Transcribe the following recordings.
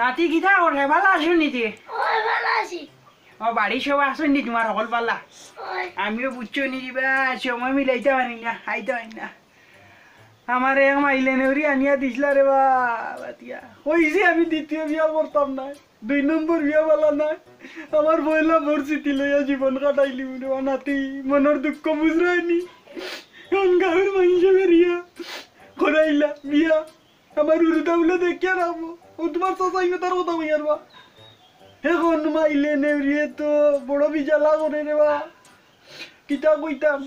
নাতি কিতা করে ভালো আছো নিতি? ওই ভালো আছি। ও বাড়ি সব আসুন নি তোমার সকল পাল্লা? আমিও বুঝছো নি দিবা সময় মিলাইতে পারি না, খাইতে পারি না। আমার এক মাইলে নেউরি আনিয়া দিছিলা রে বাতিয়া কইছি আমি দ্বিতীয় বিয়া করতাম না, 2 নম্বর বিয়া বলা না। আমার বইলা পরিস্থিতি লইয়া জীবন কাটাইলি রে নাতি, মনের দুঃখ বুঝরাইনি। এখন গাঁয়ের মানুষে বেরিয়া করাইলা বিয়া, আমার উরুদা বলে দেখিয়া রাখবো। ও তোমার চাচাই না তার কথা বইয়ার বা এখন মাইলে নেউরিয়ে তো বড় বিজালা করে রে বা। কিতা কইতাম,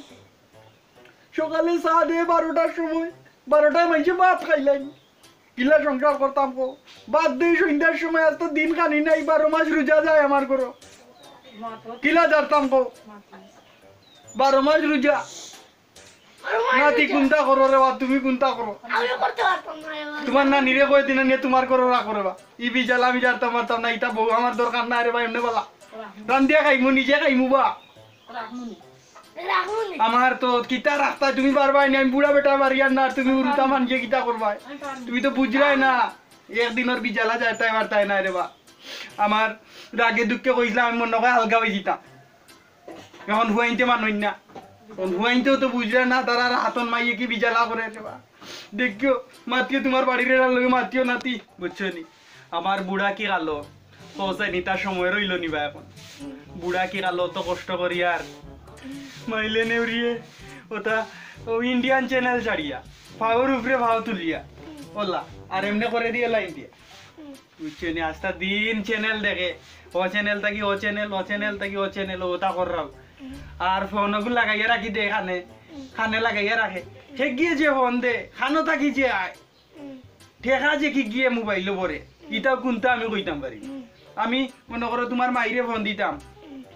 সকালে চা দে 12টার সময়, 12টায় মাইছে ভাত খাইলাম। কিলা সংসার করতাম কো, বাদ দে সন্ধ্যার সময় আজ তো দিন খানি নাই, 12 মাস রোজা যায় আমার করো। কিলা জানতাম কো 12 মাস রোজা। নাতি কোনটা করো রে বা, তুমি কোনটা করো? আমি করতে পারতাম না। তোমার না নিরে কই দিন নিয়ে তোমার করো রা করে বা। ই বিজালা আমি জানতাম পারতাম না, এটা বউ আমার দরকার নাই রে ভাই। এমনি বলা রান্দিয়া খাইমু, নিজে খাইমু বা। আমার তো কিতা রাস্তা তুমি পারবাই না, আমি বুড়া বেটা বাড়িয়ার না, তুমি উল্টা মানছে কিতা করবাই? তুমি তো বুঝলাই না একদিনের বিজালা যায় তাই বার্তায় নাই রে বা। আমার রাগে দুঃখে কইছিলাম আমি মনে হয় হালকা হয়ে যেতাম। এখন হুয়াইতে মানুষ না, হুয়াইতেও তো বুঝলে না তারা হাতন মাইয়ে কি বিজালা করে রে বা। দেখিও মাতিও তোমার বাড়ির লোক মাতিও নাতি, বুঝছো নি? আমার বুড়া কি গালো পৌঁছায়নি, তার সময় রইল নিবা। এখন বুড়া কি গালো তো কষ্ট করি আর মাইলে নেউরিয়ে ওটা ও ইন্ডিয়ান চ্যানেল ছাড়িয়া ভাওর উপরে ভাও তুলিয়া ওলা আর এমনি করে দিয়ে লাইন দিয়ে, বুঝছো নি? আস্তা দিন চ্যানেল দেখে, ও চ্যানেল থাকি ও চ্যানেল, ও চ্যানেল থাকি ও চ্যানেল, ওটা কররাও। আর ফোনগুলো লাগাইয়া রাখি দে, খানে খানে লাগাইয়া রাখে। সে গিয়ে যে ফোন দে খানো থাকি যে আয় ঠেকা যে কি গিয়ে মোবাইল পরে, ইটাও কোনটা আমি কইতাম পারি। আমি মনে করো তোমার মাইরে ফোন দিতাম,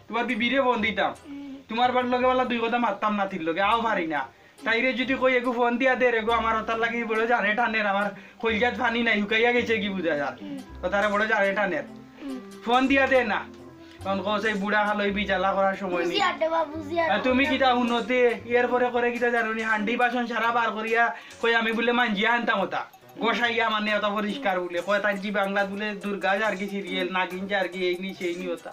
তোমার বিবিরে ফোন দিতাম, তোমার বাড়ির লগে বলা 2 কথা মারতাম নাতির লগে, আও পারি না। তাইরে যদি কই এগু ফোন দিয়া দে রেগো আমার ওটার লাগে বড় জানে টানের, আমার কইজাত পানি নাই হুকাইয়া গেছে কি বুঝা যার ওটারে বড় জানে টানের, ফোন দিয়া দে না। তখন কই বুড়া খালই বিজালা করার সময় নেই। তুমি কিটা উন্নতি এরপরে করে কিটা জানি হান্ডি বাসন সারা বার করিয়া কই আমি বলে মানজিয়া আনতাম ওটা গোসাইয়া মানে ওটা পরিষ্কার বলে কয় তার জি বাংলা বলে দুর্গা আর কি সিরিয়াল নাগিন আর কি এই নি সেই নি ওটা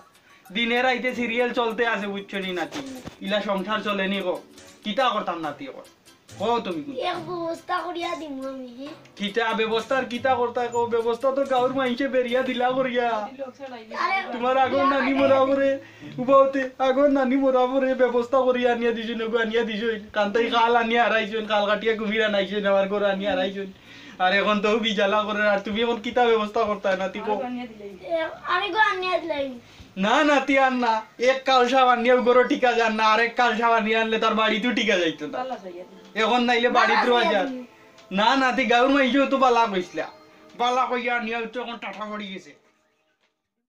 দিনের রাইতে সিরিয়াল চলতে আছে, বুঝছো নি নাতি? ইলা সংসার চলেনি গো, কিতা করতাম নাতি? ও তুমি ব্যবস্থা করিয়া দিম আমি। কিতা ব্যবস্থার কিতা করতা কো? ব্যবস্থা তো গাঁর মাইসে বেরিয়া দিলা করিয়া। তোমার আগর নানি মরাবরে উবাওতে আগর নানি মরাবরে ব্যবস্থা করিয়া আনিয়া দিছো নগো, আনিয়া দিছো কান্তাই কাল আনিয়া হারাইছুন, কাল কাটিয়া কুমির আনাইছুন, আমার ঘর আনিয়া হারাইছুন। আর এখন তো বিজালা করে, আর তুমি এখন কিতা ব্যবস্থা করতা নাতি কো? আমি গো আনিয়া দিলাই না নাতি আর না, এক কালসা বানিয়ে গরো টিকা যান না, আরেক কালসা বানিয়ে আনলে তার বাড়িতেও টিকা যাইতো না। এখন নাইলে বাড়িতে রোয়া না নাতি গাঁর মাইছেও তো বালা কইসলা, বালা কইয়া নিয়ে এখন টাটা পড়ি গেছে।